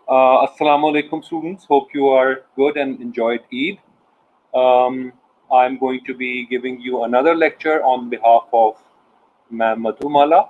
Assalamu alaikum students, hope you are good and enjoyed Eid. I'm going to be giving you another lecture on behalf of Ma'am Madhumala.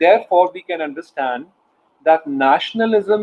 Therefore we can understand that nationalism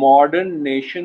modern nation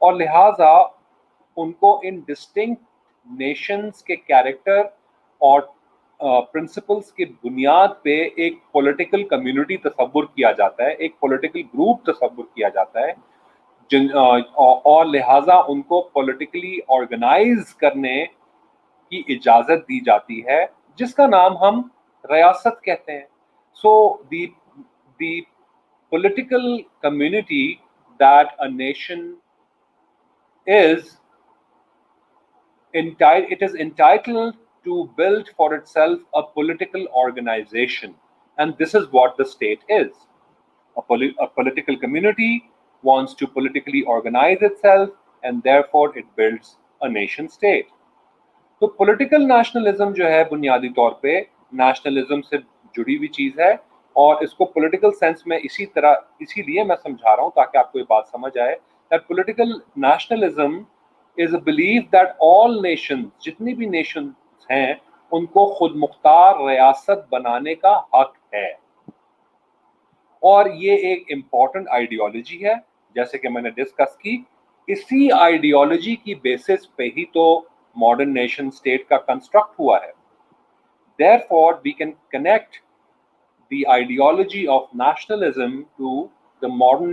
اور لہٰذا ان کو ان distinct nations کے character اور principles کی بنیاد پہ ایک political community تصور کیا جاتا ہے، ایک پولیٹیکل گروپ تصور کیا جاتا ہے، اور لہٰذا ان کو پولیٹیکلی آرگنائز کرنے کی اجازت دی جاتی ہے، جس کا نام ہم ریاست کہتے ہیں. سو دی political community that a nation is it is entitled to build for itself a political organization, and this is what the state is. A political community wants to politically organize itself, and therefore it builds a nation state. تو political nationalism جو ہے بنیادی طور پہ nationalism سے جڑی ہوئی چیز ہے، اور اس کو پولیٹیکل سینس میں اسی لیے میں سمجھا رہا ہوں تاکہ آپ کو یہ بات سمجھ آئے that political nationalism is a belief that all nations، جتنی بھی نیشنز ہیں، ان کو خود مختار ریاست بنانے کا حق ہے. اور یہ ایک امپورٹنٹ آئیڈیالوجی ہے، جیسے کہ میں نے ڈسکس کی. اسی آئیڈیالوجی کی بیسس پہ ہی تو ماڈرن نیشن اسٹیٹ کا کنسٹرکٹ ہوا ہے. Therefore, we can connect the ideology of nationalism to the modern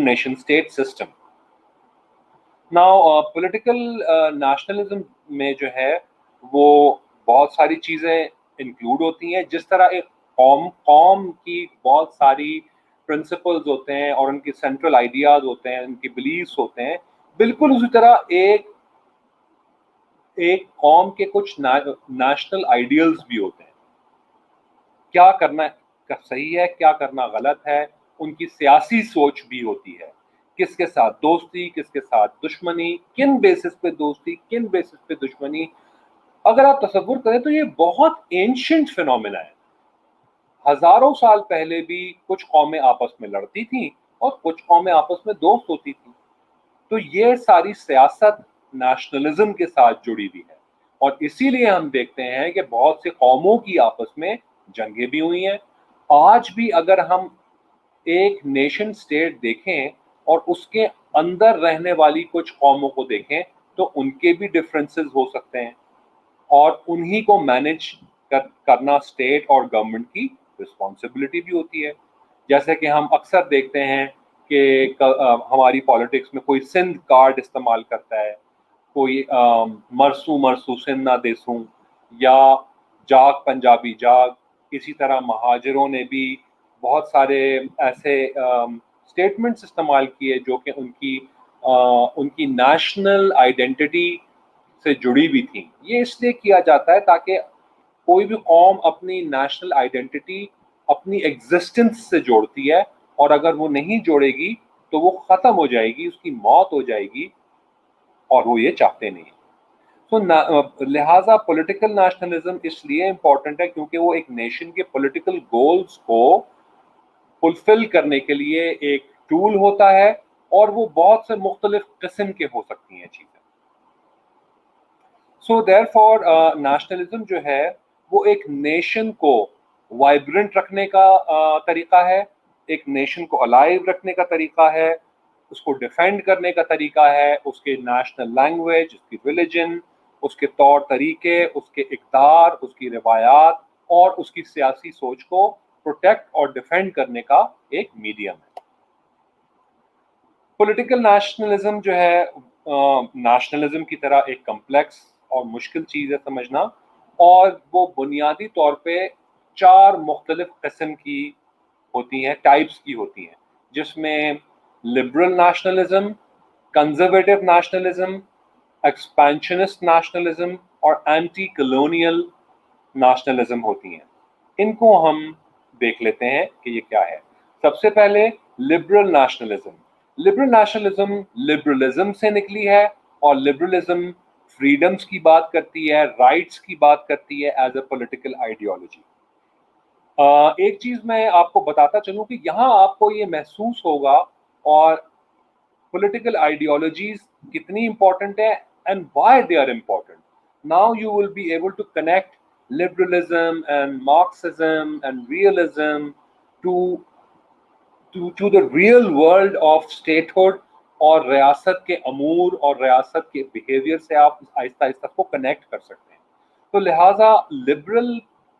nation state system. Now, political nationalism میں جو ہے وہ بہت ساری چیزیں انکلوڈ ہوتی ہیں. جس طرح ایک قوم کی بہت ساری پرنسپلز ہوتے ہیں اور ان کی سینٹرل آئیڈیاز ہوتے ہیں، ان کی بلیفس ہوتے ہیں، بالکل اسی طرح ایک قوم کے کچھ نیشنل آئیڈیلز بھی ہوتے ہیں. کیا کرنا صحیح ہے، کیا کرنا غلط ہے، ان کی سیاسی سوچ بھی ہوتی ہے. کس کے ساتھ دوستی، کس کے ساتھ دشمنی، کن بیسس پہ دوستی، کن بیسس پہ دشمنی. اگر آپ تصور کریں تو یہ بہت اینشنٹ فینومینا ہے. ہزاروں سال پہلے بھی کچھ قومیں آپس میں لڑتی تھیں اور کچھ قومیں آپس میں دوست ہوتی تھیں. تو یہ ساری سیاست نیشنلزم کے ساتھ جڑی ہوئی ہے، اور اسی لیے ہم دیکھتے ہیں کہ بہت سی قوموں کی آپس میں جنگیں بھی ہوئی ہیں. آج بھی اگر ہم ایک نیشن سٹیٹ دیکھیں اور اس کے اندر رہنے والی کچھ قوموں کو دیکھیں تو ان کے بھی ڈفرینسز ہو سکتے ہیں، اور انہی کو مینج کرنا اسٹیٹ اور گورنمنٹ کی رسپانسبلٹی بھی ہوتی ہے. جیسے کہ ہم اکثر دیکھتے ہیں کہ ہماری پالیٹکس میں کوئی سندھ کارڈ استعمال کرتا ہے، کوئی مرسوں سندھ نہ دیسوں، یا جاگ پنجابی جاگ. اسی طرح مہاجروں نے بھی بہت سارے ایسے اسٹیٹمنٹس استعمال کیے جو کہ ان کی نیشنل آئیڈینٹی سے جڑی ہوئی تھیں. یہ اس لیے کیا جاتا ہے تاکہ کوئی بھی قوم اپنی نیشنل آئیڈینٹی اپنی ایگزسٹنس سے جوڑتی ہے، اور اگر وہ نہیں جوڑے گی تو وہ ختم ہو جائے گی، اس کی موت ہو جائے گی، اور وہ یہ چاہتے نہیں. تو لہٰذا پولیٹیکل نیشنلزم اس لیے امپورٹنٹ ہے کیونکہ وہ ایک نیشن کے پولیٹیکل گولز کو فلفل کرنے کے لیے ایک ٹول ہوتا ہے، اور وہ بہت سے مختلف قسم کے ہو سکتی ہیں چیزیں. سو دیر فور نیشنلزم جو ہے وہ ایک نیشن کو وائبرنٹ رکھنے کا طریقہ ہے، ایک نیشن کو الائیو رکھنے کا طریقہ ہے، اس کو ڈیفینڈ کرنے کا طریقہ ہے. اس کے نیشنل لینگویج، اس کی ریلیجن، اس کے طور طریقے، اس کے اقدار، اس کی روایات اور اس کی سیاسی سوچ کو پروٹیکٹ اور ڈیفینڈ کرنے کا ایک میڈیم ہے. پولیٹیکل نیشنلزم جو ہے نیشنلزم کی طرح ایک کمپلیکس اور مشکل چیز ہے سمجھنا، اور وہ بنیادی طور پہ 4 مختلف قسم کی ہوتی ہیں، ٹائپس کی ہوتی ہیں، جس میں liberal nationalism, conservative nationalism, expansionist nationalism اور اینٹی کلونیل نیشنلزم ہوتی ہیں. ان کو ہم دیکھ لیتے ہیں کہ یہ کیا ہے. سب سے پہلے liberal nationalism. Liberal nationalism liberalism سے نکلی ہے، اور لبرلزم فریڈمز کی بات کرتی ہے، رائٹس کی بات کرتی ہے ایز اے پولیٹیکل آئیڈیالوجی. ایک چیز میں آپ کو بتاتا چلوں کہ یہاں آپ کو یہ محسوس ہوگا اور پولیٹیکل آئیڈیالوجیز کتنی امپورٹنٹ ہے and why they are important. Now you will be able to connect liberalism and Marxism and realism to to the real world of statehood اور ریاست کے امور اور ریاست کے بیہیویئر سے آپ آہستہ آہستہ کو کنیکٹ کر سکتے ہیں. تو لہٰذا لبرل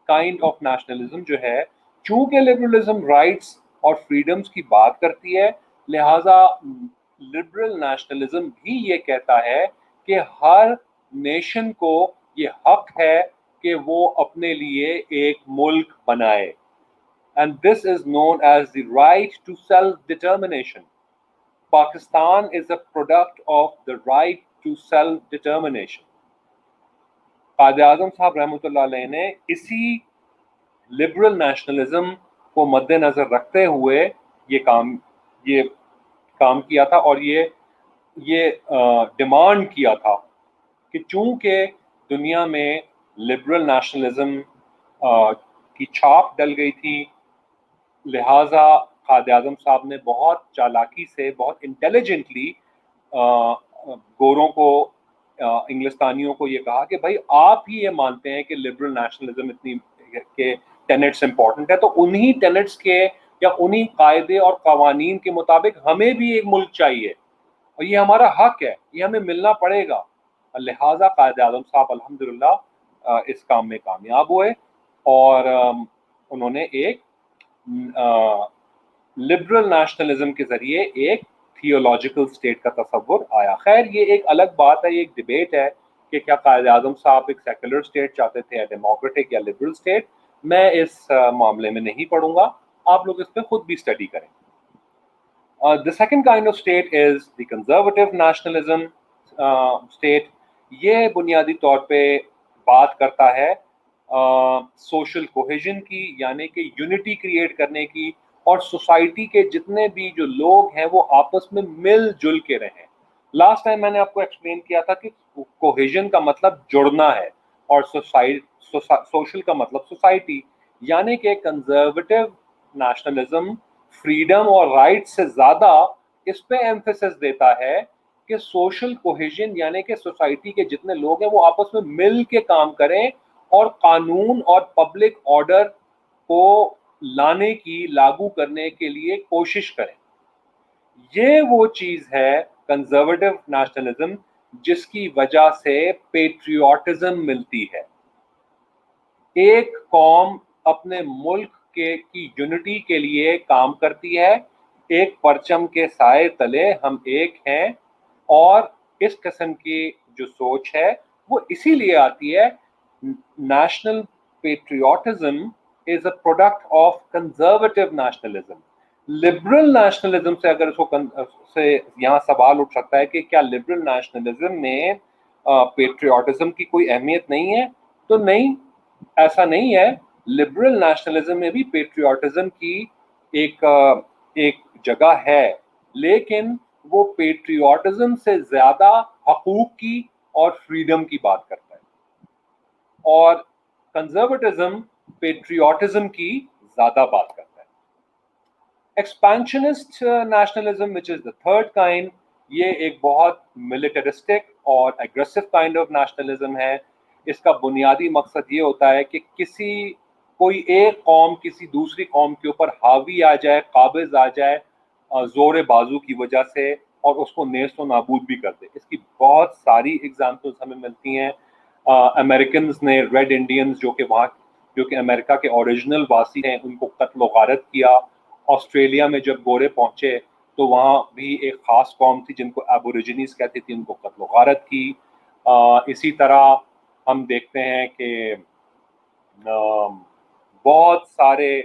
کائنڈ آف نیشنلزم جو ہے، چونکہ لبرلزم رائٹس اور فریڈمز کی بات کرتی ہے، لہٰذا لبرل نیشنلزم بھی یہ کہتا ہے کہ ہر نیشن کو یہ حق ہے کہ وہ اپنے لیے ایک ملک بنائے. And this is known as the right to self-determination. Pakistan is a product of the right to self-determination. Quaid Azam صاحب رحمۃ اللہ علیہ نے اسی لبرل نیشنلزم کو مد نظر رکھتے ہوئے یہ کام کیا تھا، اور یہ ڈیمانڈ کیا تھا کہ چونکہ دنیا میں لبرل نیشنلزم کی چھاپ ڈل گئی تھی، لہٰذا قائد اعظم صاحب نے بہت چالاکی سے، بہت انٹیلیجنٹلی گوروں کو، انگلستانیوں کو یہ کہا کہ بھائی آپ ہی یہ مانتے ہیں کہ لبرل نیشنلزم اتنی کے ٹینٹس امپورٹنٹ ہے، تو انہی ٹینٹس کے یا انہی قاعدے اور قوانین کے مطابق ہمیں بھی ایک ملک چاہیے، اور یہ ہمارا حق ہے، یہ ہمیں ملنا پڑے گا. لہٰذا قائد اعظم صاحب الحمدللہ اس کام میں کامیاب ہوئے، اور انہوں نے ایک لبرل نیشنلزم کے ذریعے ایک تھیولوجیکل اسٹیٹ کا تصور آیا. خیر یہ ایک الگ بات ہے، یہ ایک ڈبیٹ ہے کہ کیا قائد اعظم صاحب ایک سیکولر اسٹیٹ چاہتے تھے یا ڈیموکریٹک یا لبرل اسٹیٹ. میں اس معاملے میں نہیں پڑھوں گا، آپ لوگ اس پہ خود بھی اسٹڈی کریں. The second kind of state is the conservative nationalism state. یہ بنیادی طور پہ بات کرتا ہے سوشل کوہیژن کی، یعنی کہ یونٹی کریٹ کرنے کی، اور سوسائٹی کے جتنے بھی جو لوگ ہیں وہ آپس میں مل جل کے رہیں. لاسٹ ٹائم میں نے آپ کو ایکسپلین کیا تھا کہ کوہیژن کا مطلب جڑنا ہے، اور سوشل کا مطلب سوسائٹی، یعنی کہ کنزرویٹو نیشنلزم فریڈم اور رائٹ سے زیادہ اس پہ ایمفیسس دیتا ہے کہ سوشل کوہیژن، یعنی کہ سوسائٹی کے جتنے لوگ ہیں وہ آپس میں مل کے کام کریں اور قانون اور پبلک آرڈر کو لانے کی، لاگو کرنے کے لیے کوشش کریں. یہ وہ چیز ہے کنزرویٹو نیشنلزم جس کی وجہ سے پیٹریوٹزم ملتی ہے. ایک قوم اپنے ملک کی یونٹی کے لیے کام کرتی ہے، ایک پرچم کے سائے تلے ہم ایک ہیں، اور اس قسم کی جو سوچ ہے وہ اسی لیے آتی ہے. National patriotism is a product of conservative nationalism. Liberal nationalism سے اگر سے یہاں سوال اٹھ سکتا ہے کہ کیا لبرل نیشنلزم میں پیٹریوٹزم کی کوئی اہمیت نہیں ہے، تو نہیں، ایسا نہیں ہے. لبرل نیشنلزم میں بھی پیٹریوٹزم کی ایک جگہ ہے، لیکن وہ پیٹریوٹزم سے زیادہ حقوق کی اور فریڈم کی بات کرتا ہے، اور کنزرویٹزم پیٹریوٹزم کی زیادہ بات کرتا ہے. ایکسپینشنسٹ nationalism which is the third kind، یہ ایک بہت ملٹرسٹک اور اگریسو کائنڈ آف نیشنلزم ہے. اس کا بنیادی مقصد یہ ہوتا ہے کہ کوئی ایک قوم کسی دوسری قوم کے اوپر حاوی آ جائے، قابض آ جائے زور بازو کی وجہ سے، اور اس کو نیست و نابود بھی کر دے. اس کی بہت ساری ایگزامپلز ہمیں ملتی ہیں. امریکنز نے ریڈ انڈینز جو کہ امریکہ کے اوریجنل واسی ہیں، ان کو قتل و غارت کیا. آسٹریلیا میں جب گورے پہنچے تو وہاں بھی ایک خاص قوم تھی جن کو ایبوریجنیز کہتی تھی، ان کو قتل و غارت کی. اسی طرح ہم دیکھتے ہیں کہ بہت سارے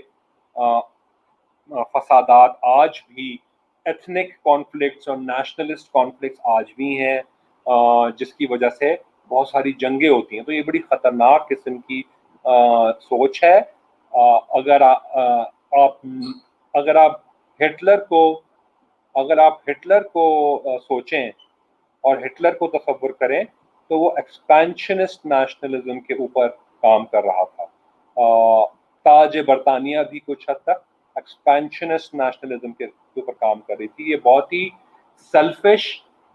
فسادات آج بھی، ایتھنک کانفلکٹس اور نیشنلسٹ کانفلکٹس آج بھی ہیں، جس کی وجہ سے بہت ساری جنگیں ہوتی ہیں. تو یہ بڑی خطرناک قسم کی سوچ ہے. اگر آپ ہٹلر کو سوچیں اور ہٹلر کو تصور کریں تو وہ ایکسپینشنسٹ نیشنلزم کے اوپر کام کر رہا تھا. تاج برطانیہ بھی کچھ حد تک ایکسپینشنسٹ نیشنلزم کے اوپر کام کر رہی تھی. یہ بہت ہی سیلفش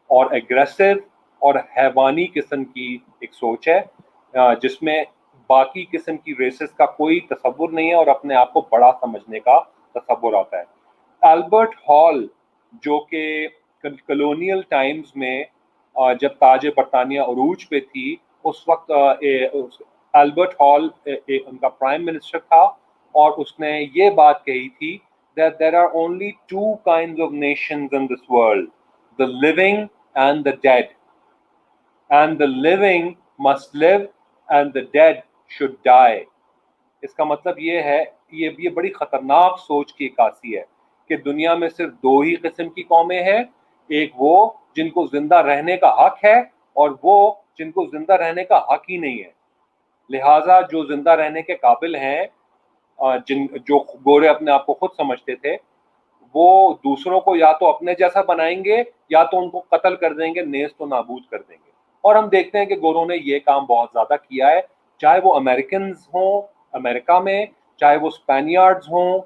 اور ایگریسو اور حیوانی قسم کی ایک سوچ ہے، جس میں باقی قسم کی ریسز کا کوئی تصور نہیں ہے اور اپنے آپ کو بڑا سمجھنے کا تصور آتا ہے. البرٹ ہال جو کہ کلونیل ٹائمز میں جب تاج برطانیہ عروج پہ تھی اس وقت البرٹ ہال ان کا پرائم منسٹر تھا، اور اس نے یہ بات کہی تھی that there are only two kinds of nations in this world, the living and the dead, and the living must live and the dead should die. اس کا مطلب یہ ہے، یہ بڑی خطرناک سوچ کی عکاسی ہے کہ دنیا میں صرف دو ہی قسم کی قومیں ہیں، ایک وہ جن کو زندہ رہنے کا حق ہے اور وہ جن کو زندہ رہنے کا حق ہی نہیں ہے. لہٰذا جو زندہ رہنے کے قابل ہیں، جو گورے اپنے آپ کو خود سمجھتے تھے، وہ دوسروں کو یا تو اپنے جیسا بنائیں گے یا تو ان کو قتل کر دیں گے، نیست و نابود کر دیں گے. اور ہم دیکھتے ہیں کہ گوروں نے یہ کام بہت زیادہ کیا ہے، چاہے وہ امریکنز ہوں امریکہ میں، چاہے وہ اسپینیارڈز ہوں،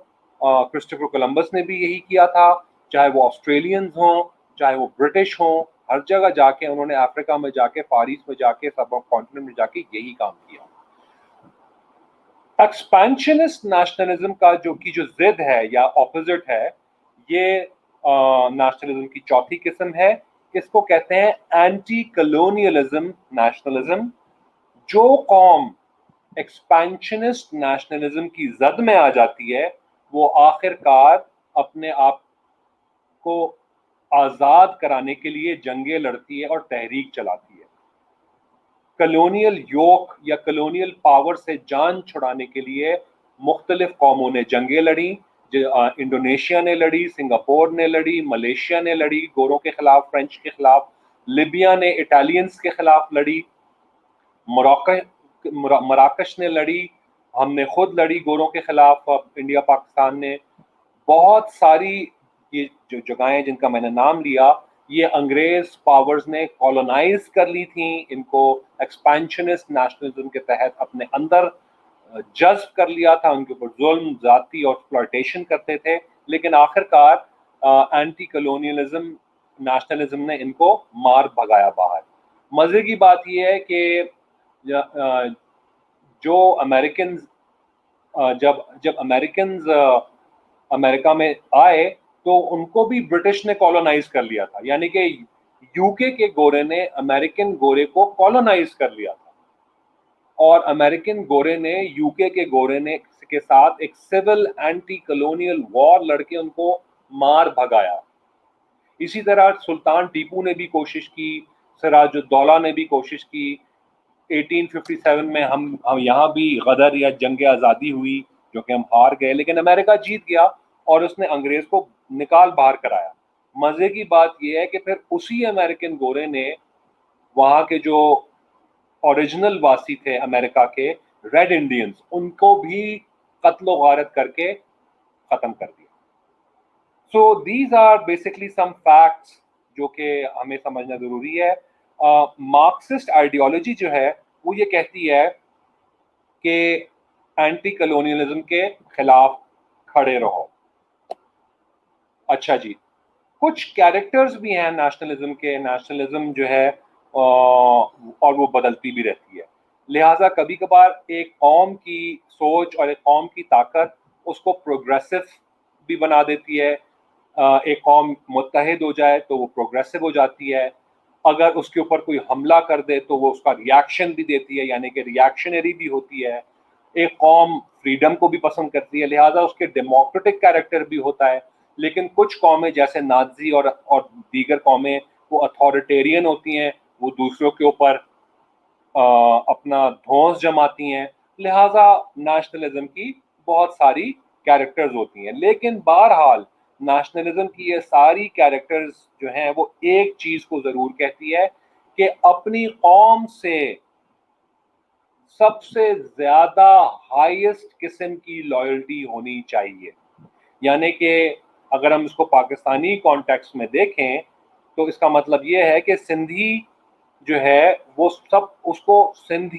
کرسٹوفر کولمبس نے بھی یہی کیا تھا، چاہے وہ آسٹریلینز ہوں، چاہے وہ برٹش ہوں، ہر جگہ جا کے انہوں نے افریقہ میں جا کے، فاریس میں جا کے، سب کانٹیننٹ میں جا کے یہی کام کیا. ایکسپینشنسٹ نیشنلزم کا جو ضد ہے یا اپوزٹ ہے، یہ نیشنلزم کی چوتھی قسم ہے. اس کو کہتے ہیں اینٹی کلونیلزم نیشنلزم. جو قوم ایکسپینشنسٹ نیشنلزم کی زد میں آ جاتی ہے وہ آخر کار اپنے آپ کو آزاد کرانے کے لیے جنگیں لڑتی ہے اور تحریک چلاتی ہے. کلونیل یوک یا کلونیل پاور سے جان چھڑانے کے لیے مختلف قوموں نے جنگیں لڑیں. انڈونیشیا نے لڑی، سنگاپور نے لڑی، ملیشیا نے لڑی گوروں کے خلاف، فرینچ کے خلاف، لیبیا نے اٹالینز کے خلاف لڑی، مراکش نے لڑی، ہم نے خود لڑی گوروں کے خلاف، انڈیا پاکستان نے. بہت ساری یہ جو جگہیں جن کا میں نے نام لیا، یہ انگریز پاورز نے کالونائز کر لی تھیں، ان کو ایکسپینشنسٹ نیشنلزم کے تحت اپنے اندر جذب کر لیا تھا، ان کے اوپر ظلم، ذاتی اور ایکسپلائٹیشن کرتے تھے. لیکن آخر کار اینٹی کلونیلزم نیشنلزم نے ان کو مار بھگایا باہر. مزے کی بات یہ ہے کہ جو امریکنز جب امریکنز امریکہ میں آئے تو ان کو بھی برٹش نے کالونائز کر لیا تھا، یعنی کہ یو کے گورے نے امریکن گورے کو کالونائز کر لیا تھا، اور امریکن گورے نے یو کے گورے نے کے ساتھ ایک سول اینٹی کلونیل وار لڑ کے ان کو مار بھگایا. اسی طرح سلطان ٹیپو نے بھی کوشش کی، سراج الدولہ نے بھی کوشش کی. 1857 میں ہم یہاں بھی غدر یا جنگ آزادی ہوئی جو کہ ہم ہار گئے، لیکن امریکہ جیت گیا اور اس نے انگریز کو نکال باہر کرایا. مزے کی بات یہ ہے کہ پھر اسی امریکن گورے نے وہاں کے جو اوریجنل واسی تھے امریکہ کے ریڈ انڈینز، ان کو بھی قتل و غارت کر کے ختم کر دیا. So these are basically some facts جو کہ ہمیں سمجھنا ضروری ہے. مارکسسٹ آئیڈیالوجی جو ہے وہ یہ کہتی ہے کہ اینٹی کلونیلزم کے خلاف کھڑے رہو. اچھا جی، کچھ کیریکٹرز بھی ہیں نیشنلزم کے. نیشنلزم جو ہے اور وہ بدلتی بھی رہتی ہے، لہٰذا کبھی کبھار ایک قوم کی سوچ اور ایک قوم کی طاقت اس کو پروگریسو بھی بنا دیتی ہے. ایک قوم متحد ہو جائے تو وہ پروگریسو ہو جاتی ہے، اگر اس کے اوپر کوئی حملہ کر دے تو وہ اس کا ریاکشن بھی دیتی ہے، یعنی کہ ریاکشنری بھی ہوتی ہے. ایک قوم فریڈم کو بھی پسند کرتی ہے، لہٰذا اس کے ڈیموکریٹک کیریکٹر بھی ہوتا ہے. لیکن کچھ قومیں جیسے نازی اور دیگر قومیں وہ اتھارٹیرین ہوتی ہیں، وہ دوسروں کے اوپر اپنا دھونس جماتی ہیں. لہٰذا نیشنلزم کی بہت ساری کیریکٹرز ہوتی ہیں، لیکن بہرحال نیشنلزم کی یہ ساری کیریکٹرز جو ہیں وہ ایک چیز کو ضرور کہتی ہے کہ اپنی قوم سے سب سے زیادہ ہائیسٹ قسم کی لائلٹی ہونی چاہیے. یعنی کہ اگر ہم اس کو پاکستانی کانٹیکس میں دیکھیں تو اس کا مطلب یہ ہے کہ سندھی جو ہے وہ اس کو سندھ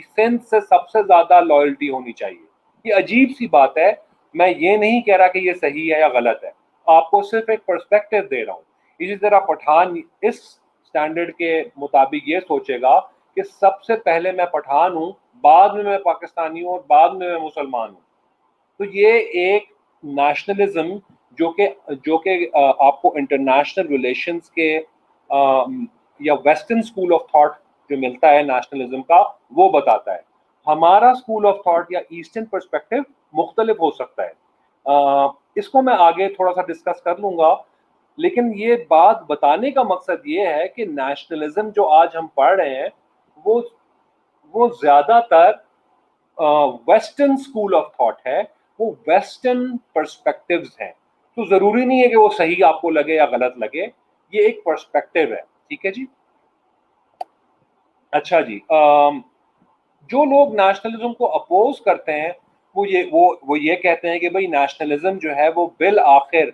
سے سب سے زیادہ لائلٹی ہونی چاہیے. یہ عجیب سی بات ہے، میں یہ نہیں کہہ رہا کہ یہ صحیح ہے یا غلط ہے، آپ کو صرف ایک پرسپیکٹو دے رہا ہوں. اسی طرح پٹھان اس سٹینڈرڈ کے مطابق یہ سوچے گا کہ سب سے پہلے میں پٹھان ہوں، بعد میں پاکستانی ہوں، اور بعد میں مسلمان ہوں. تو یہ ایک نیشنلزم جو کہ آپ کو انٹرنیشنل ریلیشنز کے یا ویسٹرن اسکول آف تھاٹ جو ملتا ہے نیشنلزم کا وہ بتاتا ہے. ہمارا اسکول آف تھاٹ یا ایسٹرن پرسپیکٹو مختلف ہو سکتا ہے. اس کو میں آگے تھوڑا سا ڈسکس کر لوں گا، لیکن یہ بات بتانے کا مقصد یہ ہے کہ نیشنلزم جو آج ہم پڑھ رہے ہیں وہ زیادہ تر ویسٹرن اسکول آف تھاٹ ہے، وہ ویسٹرن پرسپیکٹوز ہیں. تو ضروری نہیں ہے کہ وہ صحیح آپ کو لگے یا غلط لگے، یہ ایک پرسپیکٹو ہے. ٹھیک ہے جی. اچھا جی، جو لوگ نیشنلزم کو اپوز کرتے ہیں وہ یہ کہتے ہیں کہ بھئی نیشنلزم جو ہے وہ بالآخر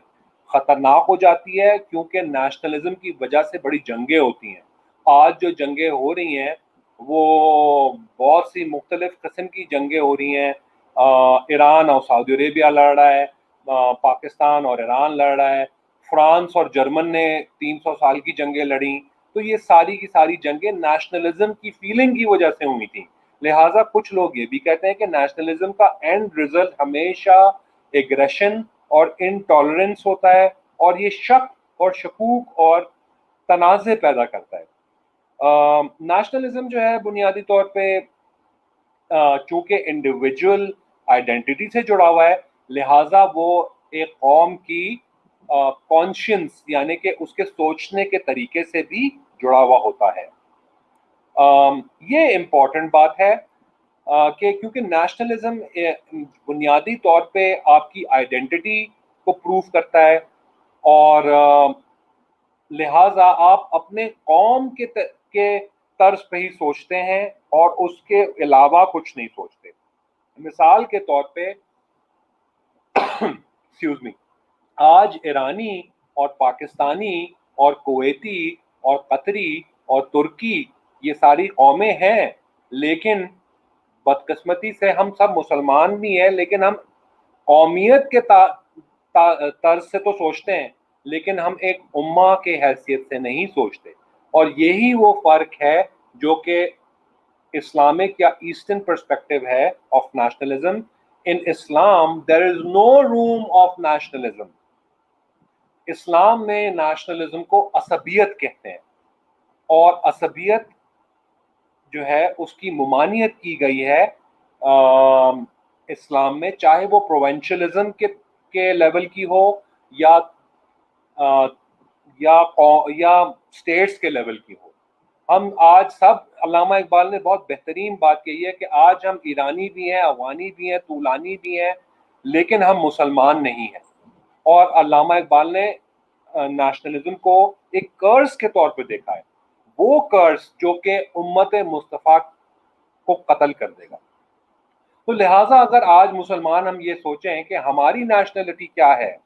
خطرناک ہو جاتی ہے، کیونکہ نیشنلزم کی وجہ سے بڑی جنگیں ہوتی ہیں. آج جو جنگیں ہو رہی ہیں وہ بہت سی مختلف قسم کی جنگیں ہو رہی ہیں. ایران اور سعودی عربیہ لڑ رہا ہے، پاکستان اور ایران لڑ رہا ہے، فرانس اور جرمن نے 300 سال کی جنگیں لڑیں. تو یہ ساری کی ساری جنگیں نیشنلزم کی فیلنگ کی وجہ سے ہوئی تھیں. لہٰذا کچھ لوگ یہ بھی کہتے ہیں کہ نیشنلزم کا اینڈ رزلٹ ہمیشہ ایگریشن اور انٹالرنس ہوتا ہے، اور یہ شک اور شکوک اور تنازع پیدا کرتا ہے. نیشنلزم جو ہے بنیادی طور پہ چونکہ انڈیویجول آئیڈینٹی سے جڑا ہوا ہے، لہٰذا وہ ایک قوم کی کانشینس یعنی کہ اس کے سوچنے کے طریقے سے بھی جڑا ہوا ہوتا ہے. یہ امپورٹنٹ بات ہے کہ کیونکہ نیشنلزم بنیادی طور پہ آپ کی آئیڈینٹی کو پروف کرتا ہے، اور لہٰذا آپ اپنے قوم کے طرز پہ ہی سوچتے ہیں اور اس کے علاوہ کچھ نہیں سوچتے. مثال کے طور پہ ایکسکیوز می، آج ایرانی اور پاکستانی اور کویتی اور قطری اور ترکی یہ ساری قومیں ہیں، لیکن بدقسمتی سے ہم سب مسلمان بھی ہیں، لیکن ہم قومیت کے طرز سے تو سوچتے ہیں، لیکن ہم ایک امہ کے حیثیت سے نہیں سوچتے. اور یہی وہ فرق ہے جو کہ اسلامک یا ایسٹرن پرسپیکٹو ہے of nationalism. In Islam there is no room of nationalism. اسلام میں نیشنلزم کو عصبیت کہتے ہیں، اور عصبیت جو ہے اس کی ممانعت کی گئی ہے اسلام میں، چاہے وہ پروونشلزم کے لیول کی ہو یا اسٹیٹس کے لیول کی ہو. ہم آج سب، علامہ اقبال نے بہت بہترین بات کہی ہے کہ آج ہم ایرانی بھی ہیں، افغانی بھی ہیں، طولانی بھی ہیں، لیکن ہم مسلمان نہیں ہیں. اور علامہ اقبال نے نیشنلزم کو ایک کرس کے طور پہ دیکھا ہے، وہ کرس جو کہ امت مصطفیٰ کو قتل کر دے گا. تو لہٰذا اگر آج مسلمان ہم یہ سوچیں کہ ہماری نیشنلٹی کیا ہے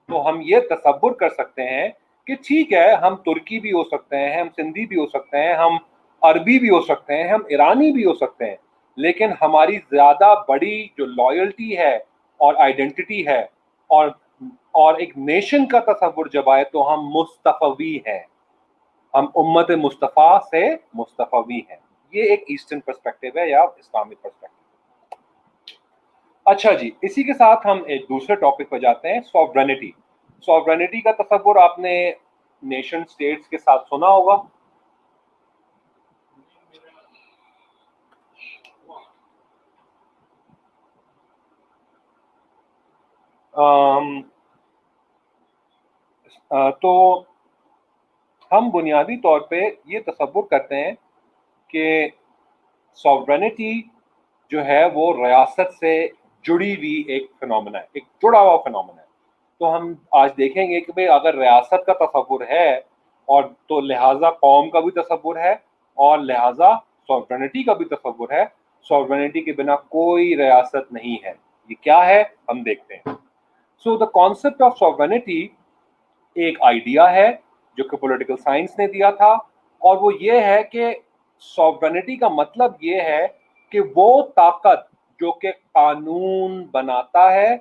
تو ہم یہ تصور کر سکتے ہیں کہ ٹھیک ہے، ہم ترکی بھی ہو سکتے ہیں، ہم سندھی بھی ہو سکتے ہیں، ہم عربی بھی ہو سکتے ہیں، ہم ایرانی بھی ہو سکتے ہیں، لیکن ہماری زیادہ بڑی جو لائلٹی ہے اور آئیڈینٹی ہے اور ایک نیشن کا تصور جب آئے تو ہم مصطفوی ہیں، ہم امت مصطفیٰ سے مصطفوی ہیں. یہ ایک ایسٹرن پرسپیکٹو ہے یا اسلامک پرسپیکٹو. اچھا جی، اسی کے ساتھ ہم ایک دوسرے ٹاپک پہ جاتے ہیں، سوورینٹی. سوورینٹی کا تصور آپ نے نیشن سٹیٹس کے ساتھ سنا ہوگا. تو ہم بنیادی طور پہ یہ تصور کرتے ہیں کہ سوورینٹی جو ہے وہ ریاست سے جڑی ہوئی ایک فنومنا ہے، ایک جڑا ہوا فنومنا ہے. تو ہم آج دیکھیں گے کہ بھئی اگر ریاست کا تصور ہے اور تو لہٰذا قوم کا بھی تصور ہے، اور لہٰذا سوورینٹی کا بھی تصور ہے. سوورینٹی کے بنا کوئی ریاست نہیں ہے. یہ کیا ہے ہم دیکھتے ہیں. سو دا کانسیپٹ آف سوورینٹی ایک آئیڈیا ہے جو کہ پولیٹیکل سائنس نے دیا تھا، اور وہ یہ ہے کہ سوورینٹی کا مطلب یہ ہے کہ وہ طاقت جو کہ قانون بناتا ہے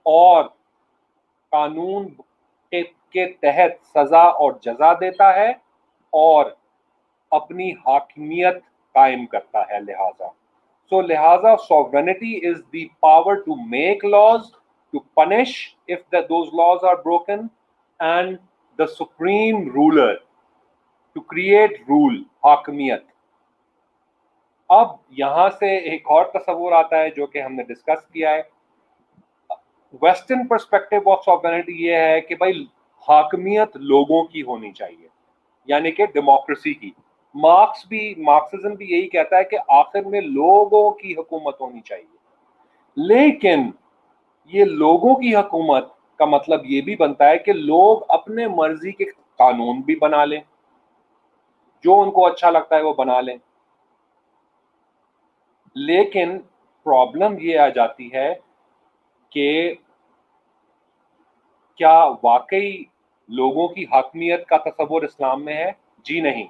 اور قانون کے تحت سزا اور جزا دیتا ہے اور اپنی حاکمیت قائم کرتا ہے. لہذا So لہٰذا sovereignty is the power to make laws, to punish if those laws are broken, and the supreme ruler to create rule, حاکمیت. اب یہاں سے ایک اور تصور آتا ہے جو کہ ہم نے ڈسکس کیا ہے. ویسٹرن پرسپیکٹو آف سوورینٹی یہ ہے کہ بھائی حاکمیت لوگوں کی ہونی چاہیے, یعنی کہ ڈیموکریسی کی. مارکسزم بھی یہی کہتا ہے کہ آخر میں لوگوں کی حکومت ہونی چاہیے. لیکن یہ لوگوں کی حکومت کا مطلب یہ بھی بنتا ہے کہ لوگ اپنے مرضی کے قانون بھی بنا لیں, جو ان کو اچھا لگتا ہے وہ بنا لیں. لیکن پرابلم یہ آ جاتی ہے کہ کیا واقعی لوگوں کی حاکمیت کا تصور اسلام میں ہے؟ جی نہیں.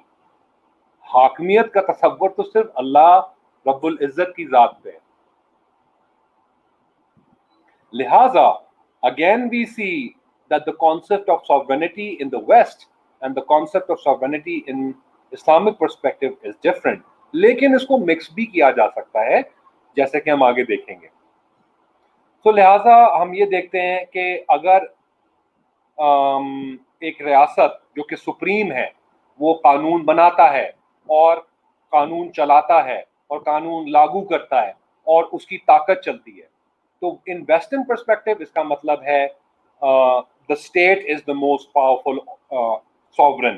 حاکمیت کا تصور تو صرف اللہ رب العزت کی ذات پہ ہے. لہذا again we see that the concept of sovereignty in the West and the concept of sovereignty in Islamic perspective is different. لیکن اس کو مکس بھی کیا جا سکتا ہے جیسے کہ ہم آگے دیکھیں گے. تو لہٰذا ہم یہ دیکھتے ہیں کہ اگر ایک ریاست جو کہ سپریم ہے وہ قانون بناتا ہے اور قانون چلاتا ہے اور قانون لاگو کرتا ہے اور اس کی طاقت چلتی ہے, تو ان ویسٹرن پرسپیکٹو اس کا مطلب ہے the state is the most powerful sovereign.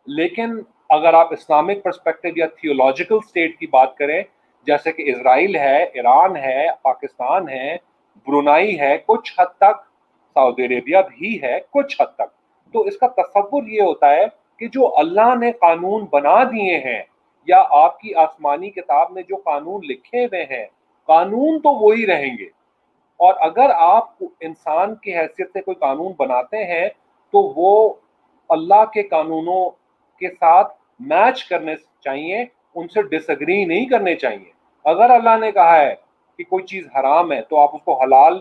لیکن اگر آپ اسلامک پرسپیکٹو یا تھیولوجیکل اسٹیٹ کی بات کریں, جیسے کہ اسرائیل ہے, ایران ہے, پاکستان ہے, برونائی ہے, کچھ حد تک سعودی عربیہ بھی ہے کچھ حد تک, تو اس کا تصور یہ ہوتا ہے کہ جو اللہ نے قانون بنا دیے ہیں یا آپ کی آسمانی کتاب میں جو قانون لکھے ہوئے ہیں, قانون تو وہی رہیں گے. اور اگر آپ انسان کی حیثیت سے کوئی قانون بناتے ہیں تو وہ اللہ کے قانونوں کے ساتھ میچ کرنے چاہیے, ان سے ڈس ایگری نہیں کرنے چاہیے. اگر اللہ نے کہا ہے کہ کوئی چیز حرام ہے تو آپ اس کو حلال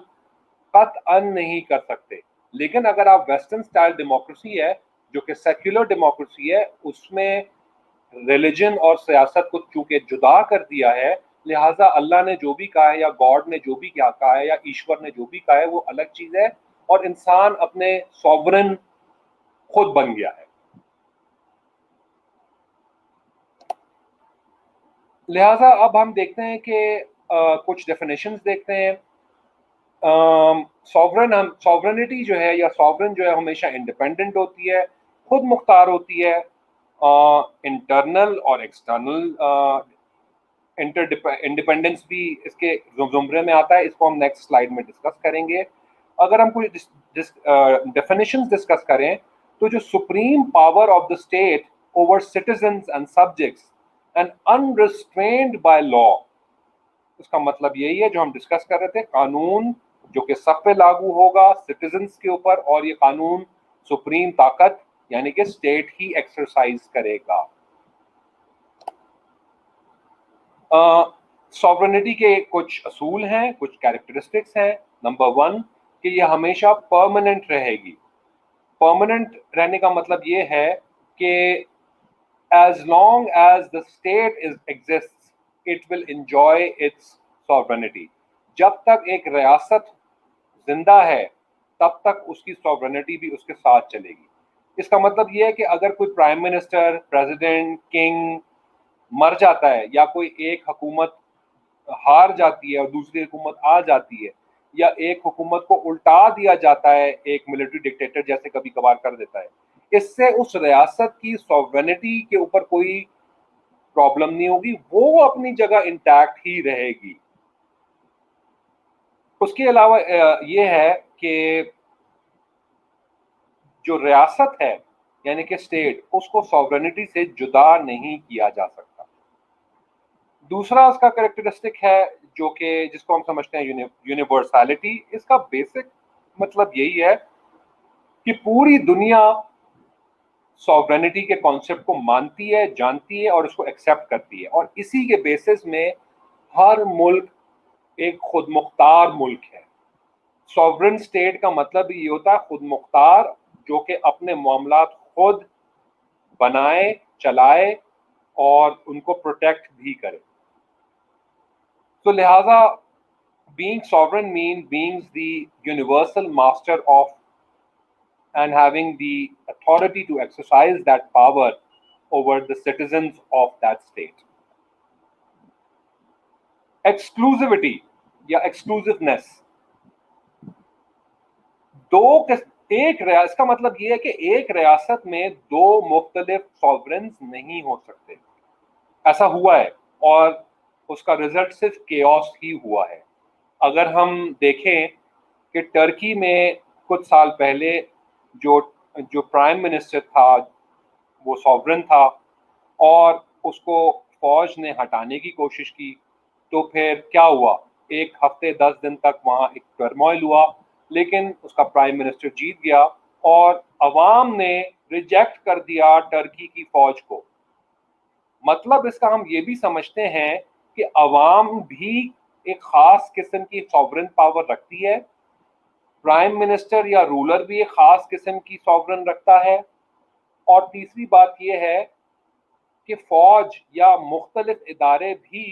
قطعاً نہیں کر سکتے. لیکن اگر آپ ویسٹرن سٹائل ڈیموکریسی ہے جو کہ سیکولر ڈیموکریسی ہے, اس میں ریلیجن اور سیاست کو چونکہ جدا کر دیا ہے, لہٰذا اللہ نے جو بھی کہا ہے یا گاڈ نے جو بھی کیا کہا ہے یا ایشور نے جو بھی کہا ہے وہ الگ چیز ہے, اور انسان اپنے سوورن خود بن گیا ہے. لہٰذا اب ہم دیکھتے ہیں کہ کچھ ڈیفینیشنز دیکھتے ہیں. سوورنٹی جو ہے یا سوورن جو ہے ہمیشہ انڈیپینڈنٹ ہوتی ہے, خود مختار ہوتی ہے. انٹرنل اور ایکسٹرنل انڈیپینڈنس بھی اس کے زمرے میں آتا ہے, اس کو ہم نیکسٹ سلائیڈ میں ڈسکس کریں گے. اگر ہم کچھ ڈیفینیشنز ڈسکس کریں تو جو supreme power of the state over citizens and subjects and unrestrained by law, اس کا مطلب یہی ہے جو ہم ڈسکس کر رہے تھے, قانون جو کہ سب پہ لاگو ہوگا سٹیزنز کے اوپر, اور یہ قانون سپریم طاقت یعنی کہ اسٹیٹ ہی ایکسرسائز کرے گا. سوورنٹی کے کچھ اصول ہیں, کچھ کیریکٹرسٹکس ہیں. نمبر 1 کہ یہ ہمیشہ پرماننٹ رہے گی. پرماننٹ رہنے کا مطلب یہ ہے کہ as long as the state exists, it will enjoy its sovereignty. جب تک ایک ریاست زندہ ہے تب تک اس کی sovereignty بھی اس کے ساتھ چلے گی. اس کا مطلب یہ ہے کہ اگر کوئی پرائم منسٹر, پریزیڈنٹ, کنگ مر جاتا ہے, یا کوئی ایک حکومت ہار جاتی ہے اور دوسری حکومت آ جاتی ہے, یا ایک حکومت کو الٹا دیا جاتا ہے ایک ملٹری ڈکٹیٹر جیسے کبھی کبھار کر دیتا ہے, اس سے اس ریاست کی سوورنٹی کے اوپر کوئی پرابلم نہیں ہوگی, وہ اپنی جگہ انٹیکٹ ہی رہے گی. اس کے علاوہ یہ ہے کہ جو ریاست ہے یعنی کہ اسٹیٹ, اس کو سوورنٹی سے جدا نہیں کیا جا سکتا. دوسرا اس کا کریکٹرسٹک ہے جو کہ جس کو ہم سمجھتے ہیں یونیورسلٹی. اس کا بیسک مطلب یہی ہے کہ پوری دنیا سوورنٹی کے کانسیپٹ کو مانتی ہے, جانتی ہے اور اس کو ایکسیپٹ کرتی ہے, اور اسی کے بیسس میں ہر ملک ایک خود مختار ملک ہے. سوورن اسٹیٹ کا مطلب یہ ہوتا ہے خود مختار, جو کہ اپنے معاملات خود بنائے, چلائے اور ان کو پروٹیکٹ بھی کرے. تو لہٰذا being sovereign means being the universal master of and having the authority to exercise that power over the citizens of that state. Exclusivity یا exclusiveness اس کا مطلب یہ ہے کہ ایک ریاست میں دو مختلف سوورنز نہیں ہو سکتے. ایسا ہوا ہے اور اس کا رزلٹ صرف کیوس ہی ہوا ہے. اگر ہم دیکھیں کہ ٹرکی میں کچھ سال پہلے جو پرائم منسٹر تھا وہ سوورن تھا اور اس کو فوج نے ہٹانے کی کوشش کی, تو پھر کیا ہوا, ایک ہفتے 10 دن تک وہاں ایک ٹرموائل ہوا, لیکن اس کا پرائم منسٹر جیت گیا اور عوام نے ریجیکٹ کر دیا ٹرکی کی فوج کو. مطلب اس کا ہم یہ بھی سمجھتے ہیں کہ عوام بھی ایک خاص قسم کی سوورن پاور رکھتی ہے, پرائم منسٹر یا رولر بھی ایک خاص قسم کی سوورن رکھتا ہے, اور تیسری بات یہ ہے کہ فوج یا مختلف ادارے بھی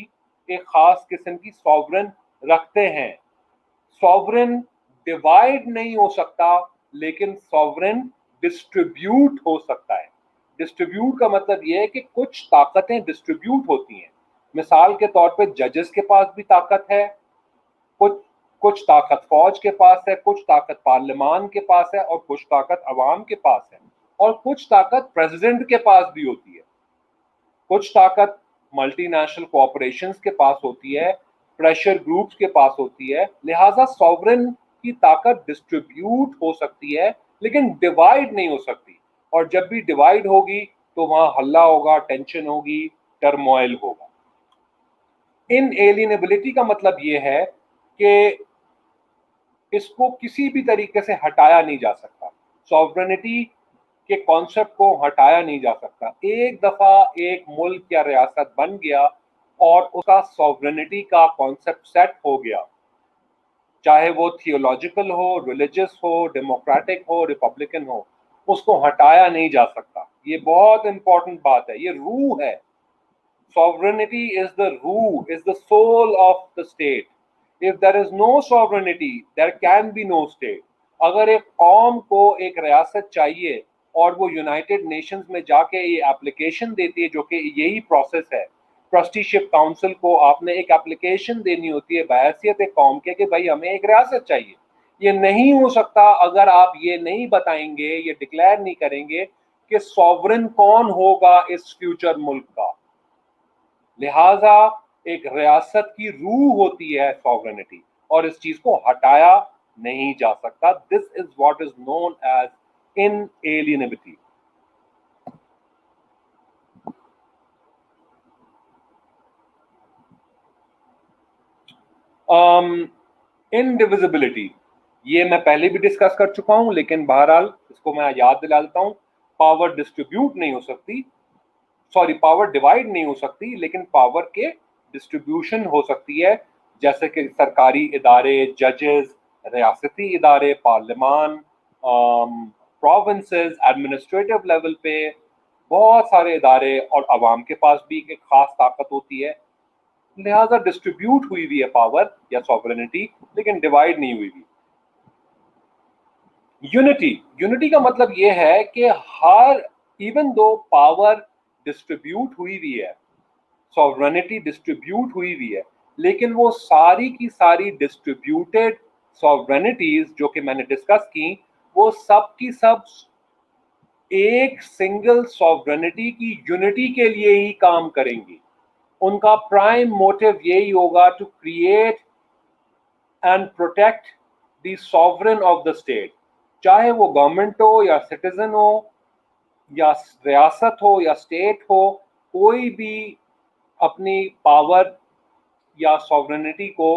ایک خاص قسم کی سوورن رکھتے ہیں. سوورن ڈیوائڈ نہیں ہو سکتا لیکن سوورن ڈسٹریبیوٹ ہو سکتا ہے. ڈسٹریبیوٹ کا مطلب یہ ہے کہ کچھ طاقتیں ڈسٹریبیوٹ ہوتی ہیں. مثال کے طور پہ ججز کے پاس بھی طاقت ہے, کچھ طاقت فوج کے پاس ہے, کچھ طاقت پارلیمان کے پاس ہے, اور کچھ طاقت عوام کے پاس ہے, اور کچھ طاقت پریزیڈنٹ کے پاس بھی ہوتی ہے, کچھ طاقت ملٹی نیشنل کوآپریشنز کے پاس ہوتی ہے, پریشر گروپس کے پاس ہوتی ہے. لہٰذا سوورن کی طاقت ڈسٹریبیوٹ ہو سکتی ہے لیکن ڈیوائڈ نہیں ہو سکتی, اور جب بھی ڈیوائڈ ہوگی تو وہاں ہلہ ہوگا, ٹینشن ہوگی, ٹرموائل ہوگا. ان ایلینیبلٹی کا مطلب یہ ہے کہ اس کو کسی بھی طریقے سے ہٹایا نہیں جا سکتا. سوورنٹی کے کانسیپٹ کو ہٹایا نہیں جا سکتا. ایک دفعہ ایک ملک یا ریاست بن گیا اور اس کا سوورنٹی کا کانسیپٹ سیٹ ہو گیا, چاہے وہ تھیولوجیکل ہو, ریلیجس ہو, ڈیموکریٹک ہو, ریپبلکن ہو, اس کو ہٹایا نہیں جا سکتا. یہ بہت امپورٹنٹ بات ہے, یہ روح ہے. Sovereignty is the ruh, is the soul of the state. If there is no sovereignty, there can be no state. اگر ایک قوم کو ایک ریاست چاہیے اور وہ یونائٹڈ نیشنز میں جا کے یہ اپلیکیشن دیتی ہے, جو کہ یہی پروسیس ہے, ٹرسٹی شپ کاؤنسل کو آپ نے ایک اپلیکیشن دینی ہوتی ہے بحیثیت ایک قوم کے کہ بھائی ہمیں ایک ریاست چاہیے. یہ نہیں ہو سکتا اگر آپ یہ نہیں بتائیں گے, یہ ڈکلیئر نہیں کریں گے کہ سوورن کون ہوگا اس فیوچر ملک کا. لہٰذا ایک ریاست کی روح ہوتی ہے سوورنٹی, اور اس چیز کو ہٹایا نہیں جا سکتا. دس is what is known as انalienability. انڈیویزیبلٹی یہ میں پہلے بھی ڈسکس کر چکا ہوں, لیکن بہرحال اس کو میں یاد دلا دیتا ہوں. پاور ڈسٹریبیوٹ نہیں ہو سکتی, پاور ڈیوائڈ نہیں ہو سکتی, لیکن پاور کے ڈسٹریبیوشن ہو سکتی ہے, جیسے کہ سرکاری ادارے, ججز, ریاستی ادارے, پارلیمان, پروونسز, ایڈمنسٹریٹو لیول پہ بہت سارے ادارے, اور عوام کے پاس بھی ایک خاص طاقت ہوتی ہے. لہٰذا ڈسٹریبیوٹ ہوئی ہوئی ہے پاور یا سوورنٹی, لیکن ڈیوائڈ نہیں ہوئی ہوئی. یونٹی کا مطلب یہ ہے کہ ایون دو پاور ڈسٹریبیوٹ ہوئی ہوئی ہے, سوورنٹی ڈسٹریبیوٹ ہوئی ہوئی ہے, لیکن وہ ساری کی ساری ڈسٹریبیوٹیڈ سوورنٹیز جو کہ میں نے ڈسکس کی, وہ سب کی سب ایک سنگل سوورنٹی کی یونٹی کے لیے ہی کام کریں گی. ان کا پرائم موٹیو یہی ہوگا to create and protect the sovereign of the state, چاہے وہ گورنمنٹ ہو یا سٹیزن ہو یا ریاست ہو یا اسٹیٹ ہو. کوئی بھی اپنی پاور یا سوورنٹی کو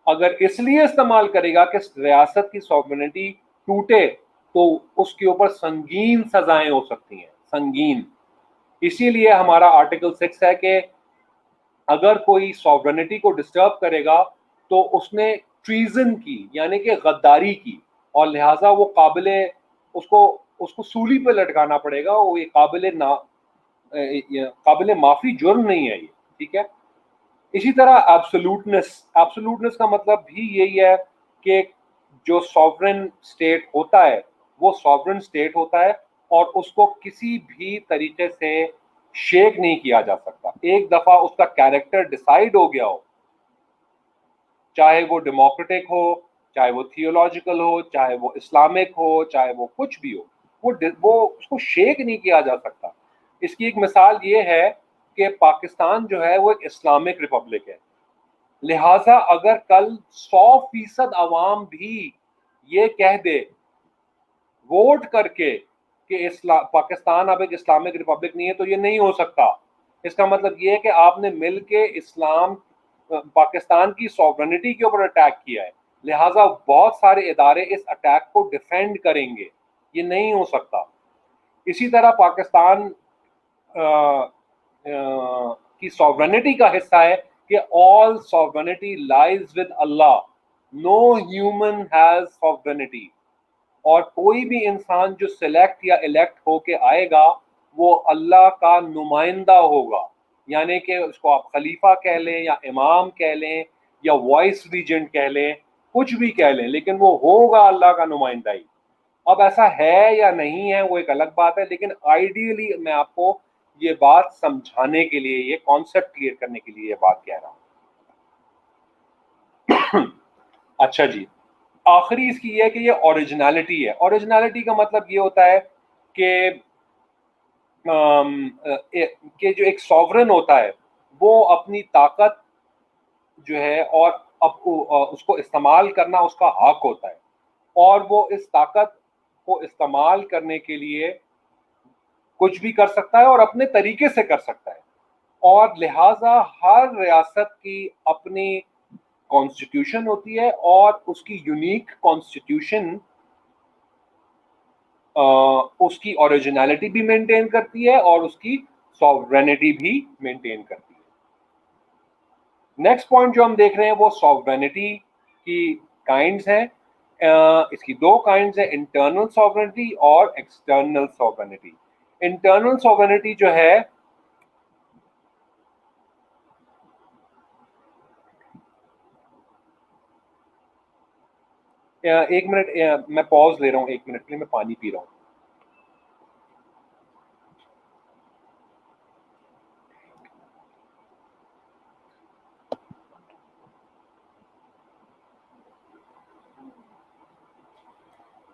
اگر اس لیے استعمال کرے گا کہ ریاست کی سوورنٹی ٹوٹے تو اس کے اوپر سنگین سزائیں ہو سکتی ہیں, سنگین. اسی لیے ہمارا آرٹیکل 6 ہے کہ اگر کوئی سوورنٹی کو ڈسٹرب کرے گا تو اس نے ٹریزن کی یعنی کہ غداری کی, اور لہٰذا وہ اس کو سولی پہ لٹکانا پڑے گا. وہ یہ قابل معافی جرم نہیں ہے یہ, ٹھیک ہے. اسی طرح ایبسولوٹنس کا مطلب بھی یہی ہے کہ جو سوورن اسٹیٹ ہوتا ہے وہ سوورن اسٹیٹ ہوتا ہے اور اس کو کسی بھی طریقے سے شیک نہیں کیا جا سکتا. ایک دفعہ اس کا کیریکٹر ڈیسائیڈ ہو گیا ہو، چاہے وہ ڈیموکریٹک ہو، چاہے وہ تھیولوجیکل ہو، چاہے وہ اسلامک ہو، چاہے وہ کچھ بھی ہو، وہ اس کو شیک نہیں کیا جا سکتا. اس کی ایک مثال یہ ہے کہ پاکستان جو ہے وہ ایک اسلامک ریپبلک ہے، لہٰذا اگر کل 100% عوام بھی یہ کہہ دے ووٹ کر کے کہ پاکستان اب ایک اسلامک ریپبلک نہیں ہے، تو یہ نہیں ہو سکتا. اس کا مطلب یہ ہے کہ آپ نے مل کے پاکستان کی سوورنٹی کے اوپر اٹیک کیا ہے، لہٰذا بہت سارے ادارے اس اٹیک کو ڈیفینڈ کریں گے. یہ نہیں ہو سکتا. اسی طرح پاکستان کی سوورنٹی کا حصہ ہے کہ all sovereignty lies with Allah. No human has sovereignty. اور کوئی بھی انسان جو سلیکٹ یا الیکٹ ہو کے آئے گا وہ اللہ کا نمائندہ ہوگا، یعنی کہ اس کو آپ خلیفہ کہہ لیں یا امام کہہ لیں یا وائس ریجنٹ کہہ لیں، کچھ بھی کہہ لیں، لیکن وہ ہوگا اللہ کا نمائندہ ہی. اب ایسا ہے یا نہیں ہے وہ ایک الگ بات ہے، لیکن آئیڈیلی میں آپ کو یہ بات سمجھانے کے لیے، یہ کانسیپٹ کلیئر کرنے کے لیے یہ بات کہہ رہا ہوں. اچھا جی، آخری اس کی یہ ہے کہ یہ اوریجنالٹی ہے. اوریجنالٹی کا مطلب یہ ہوتا ہے کہ جو ایک سوورن ہوتا ہے وہ اپنی طاقت جو ہے اور اس کو استعمال کرنا اس کا حق ہوتا ہے، اور وہ اس طاقت کو استعمال کرنے کے لیے کچھ بھی کر سکتا ہے اور اپنے طریقے سے کر سکتا ہے. اور لہٰذا ہر ریاست کی اپنی کانسٹیٹیوشن ہوتی ہے اور اس کی یونیک کانسٹیٹیوشن اس کی اوریجنالٹی بھی مینٹین کرتی ہے اور اس کی سوورینٹی بھی مینٹین کرتی ہے. نیکسٹ پوائنٹ جو ہم دیکھ رہے ہیں وہ سوورینٹی کی کائنڈز ہیں. اس کی دو کائنڈز ہیں، انٹرنل سوورینٹی اور ایکسٹرنل سوورینٹی. انٹرنل سوورینٹی جو ہے ایک منٹ میں پاز لے رہا ہوں، ایک منٹ کے لیے میں پانی پی رہا ہوں.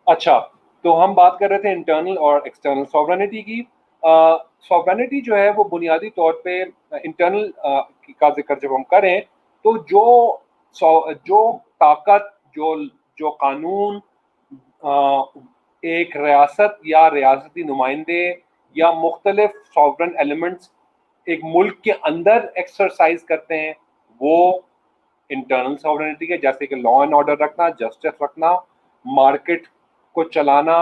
اچھا، تو ہم بات کر رہے تھے انٹرنل اور ایکسٹرنل سوورینٹی کی. سوورینٹی جو ہے وہ بنیادی طور پہ انٹرنل کا ذکر جب ہم کریں تو جو طاقت جو قانون ایک ریاست یا ریاستی نمائندے یا مختلف سوورن ایلیمنٹس ایک ملک کے اندر ایکسرسائز کرتے ہیں وہ انٹرنل سوورینٹی ہے، جیسے کہ لا اینڈ آرڈر رکھنا، جسٹس رکھنا، مارکیٹ کو چلانا،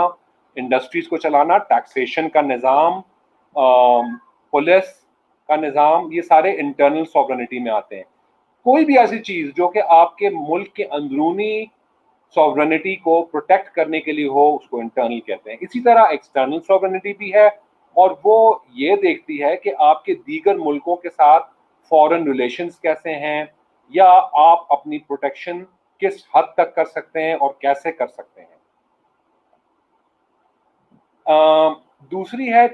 انڈسٹریز کو چلانا، ٹیکسیشن کا نظام، پولیس کا نظام، یہ سارے انٹرنل سوورینٹی میں آتے ہیں. کوئی بھی ایسی چیز جو کہ آپ کے ملک کے اندرونی سوورینٹی کو پروٹیکٹ کرنے کے لیے ہو اس کو انٹرنل کہتے ہیں. اسی طرح ایکسٹرنل سوورینٹی بھی ہے اور وہ یہ دیکھتی ہے کہ آپ کے دیگر ملکوں کے ساتھ فارن ریلیشنز کیسے ہیں یا آپ اپنی پروٹیکشن کس حد تک کر سکتے ہیں اور کیسے کر سکتے ہیں. دوسری ہے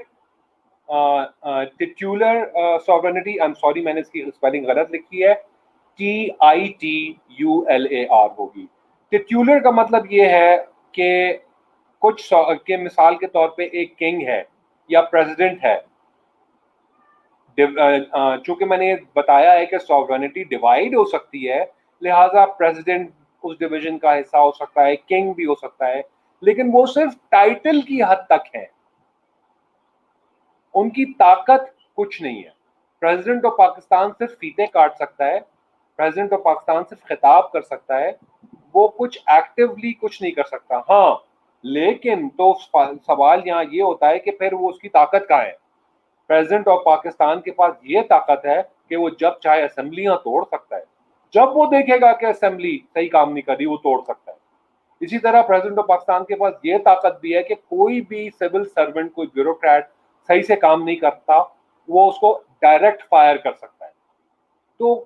ٹیٹولر سوورینٹی. آئی ایم سوری میں نے اس کی اسپیلنگ غلط لکھی ہے، TITULAR ہوگی. ٹیٹولر کا مطلب یہ ہے کہ کچھ کہ مثال کے طور پہ ایک کنگ ہے یا پریزیڈنٹ ہے. چونکہ میں نے بتایا ہے کہ سوورینٹی ڈیوائڈ ہو سکتی ہے، لہٰذا پریزیڈنٹ اس ڈویژن کا حصہ ہو سکتا ہے، کنگ بھی ہو سکتا ہے، لیکن وہ صرف ٹائٹل کی حد تک ہے، ان کی طاقت کچھ نہیں ہے. پریزیڈنٹ آف پاکستان صرف فیتے کاٹ سکتا ہے، پریزیڈنٹ آف پاکستان صرف خطاب کر سکتا ہے، وہ کچھ ایکٹیولی کچھ نہیں کر سکتا. ہاں لیکن تو سوال یہاں یہ ہوتا ہے کہ پھر وہ اس کی طاقت کہاں ہے؟ پریزیڈنٹ آف پاکستان کے پاس یہ طاقت ہے کہ وہ جب چاہے اسمبلیاں توڑ سکتا ہے، جب وہ دیکھے گا کہ اسمبلی صحیح کام نہیں کر رہی وہ توڑ سکتا ہے. اسی طرح پریزیڈنٹ آف پاکستان کے پاس یہ طاقت بھی ہے کہ کوئی بھی سول سرونٹ، کوئی بیوروکریٹ صحیح سے کام نہیں کرتا وہ اس کو ڈائریکٹ فائر کر سکتا ہے. تو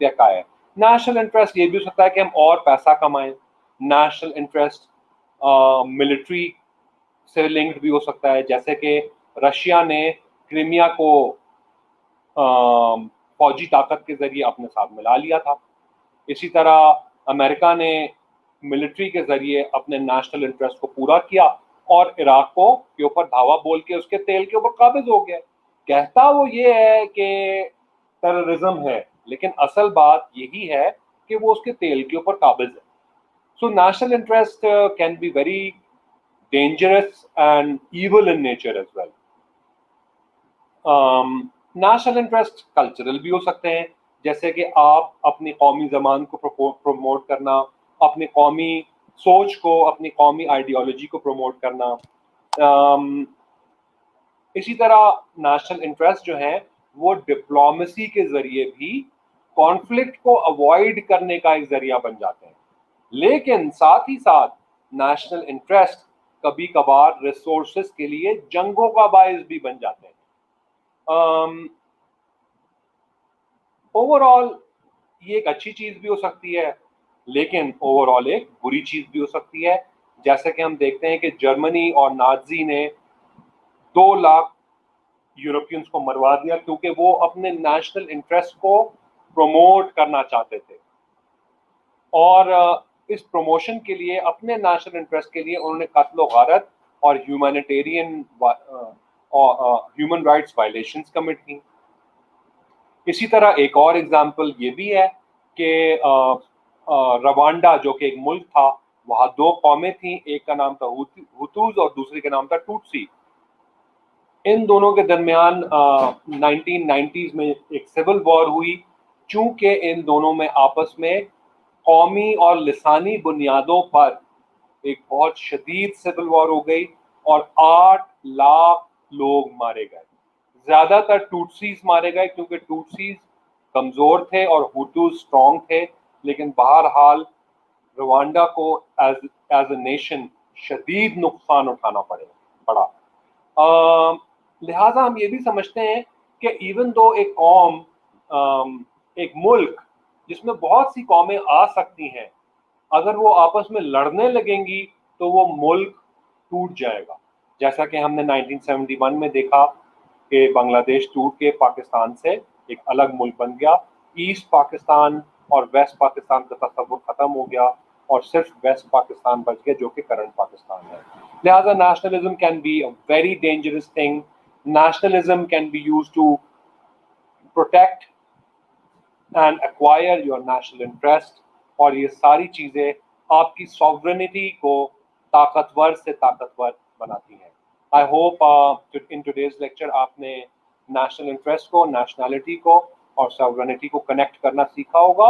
طے کا ہے. نیشنل انٹرسٹ یہ بھی ہو سکتا ہے کہ ہم اور پیسہ کمائیں. نیشنل انٹرسٹ ملٹری سے لنکڈ بھی ہو سکتا ہے, جیسے کہ رشیا نے کرائمیا کو فوجی طاقت کے ذریعے اپنے ساتھ ملا لیا تھا. اسی طرح امریکہ نے ملٹری کے ذریعے اپنے نیشنل انٹرسٹ کو پورا کیا اور عراق کو کے اوپر دھاوا بول کے اس کے تیل کے اوپر قابض ہو گیا. کہتا وہ یہ ہے کہ ٹیررزم ہے, لیکن اصل بات یہی ہے کہ وہ اس کے تیل کے اوپر قابض ہے. So national interest can be very dangerous and evil in nature as well. National interest cultural بھی ہو سکتے ہیں, جیسے کہ آپ اپنی قومی زبان کو پروموٹ کرنا, اپنی قومی سوچ کو, اپنی قومی آئیڈیالوجی کو پروموٹ کرنا. اسی طرح نیشنل انٹرسٹ جو ہیں وہ ڈپلومیسی کے ذریعے بھی کانفلکٹ کو اوائڈ کرنے کا ایک ذریعہ بن جاتے ہیں. لیکن ساتھ ہی ساتھ نیشنل انٹرسٹ کبھی کبھار ریسورسز کے لیے جنگوں کا باعث بھی بن جاتے ہیں. اوور آل یہ ایک اچھی چیز بھی ہو سکتی ہے, لیکن اوور آل ایک بری چیز بھی ہو سکتی ہے. جیسے کہ ہم دیکھتے ہیں کہ جرمنی اور نازی نے 2 لاکھ یورپینز کو مروا دیا کیونکہ وہ اپنے نیشنل انٹرسٹ کو پروموٹ کرنا چاہتے تھے, اور اس پروموشن کے لیے اپنے نیشنل انٹرسٹ کے لیے انہوں نے قتل و غارت اور ہیومن رائٹس وائلیشنز کمٹ کی. اسی طرح ایک اور ایگزامپل یہ بھی ہے کہ روانڈا جو کہ ایک ملک تھا, وہاں 2 قومیں تھیں, ایک کا نام تھا ہوتوز اور دوسری کا نام تھا ٹوٹسی. ان دونوں کے درمیان 1990s میں ایک سول وار ہوئی, چونکہ ان دونوں میں آپس میں قومی اور لسانی بنیادوں پر ایک بہت شدید سول وار ہو گئی اور 8 لاکھ لوگ مارے گئے. زیادہ تر ٹوٹسیز مارے گئے کیونکہ ٹوٹسیز کمزور تھے اور ہوٹوز اسٹرانگ تھے, لیکن بہرحال روانڈا کو ایز اے نیشن شدید نقصان اٹھانا پڑا. لہٰذا ہم یہ بھی سمجھتے ہیں کہ ایون دو ایک قوم, ایک ملک جس میں بہت سی قومیں آ سکتی ہیں, اگر وہ آپس میں لڑنے لگیں گی تو وہ ملک ٹوٹ جائے گا. جیسا کہ ہم نے 1971 میں دیکھا کہ بنگلہ دیش ٹوٹ کے پاکستان سے ایک الگ ملک بن گیا. ایسٹ پاکستان اور ویسٹ پاکستان کا تصور ختم ہو گیا اور صرف ویسٹ پاکستان بچ گیا جو کہ کرنٹ پاکستان ہے. لہذا nationalism can be a very dangerous thing. Nationalism can be use to protect and acquire your national interest, اور یہ ساری چیزیں آپ کی سوورنٹی کو طاقتور سے طاقتور بناتی ہیں. I hope in today's lecture آپ نے نیشنل انٹرسٹ کو, نیشنلٹی کو اور سوورنٹی کو کنیکٹ کرنا سیکھا ہوگا,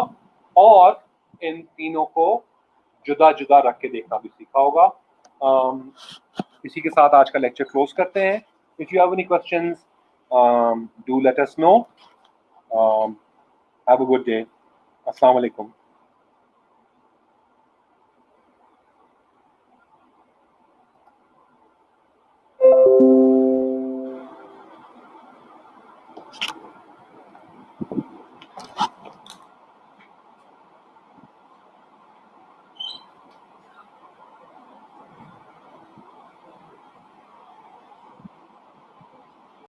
اور ان تینوں کو جدا جدا رکھ کے دیکھنا بھی سیکھا ہوگا. اسی کے ساتھ آج کا لیکچر کلوز کرتے ہیں. If you have any questions, do let us know. Have a good day. Assalamu alaikum.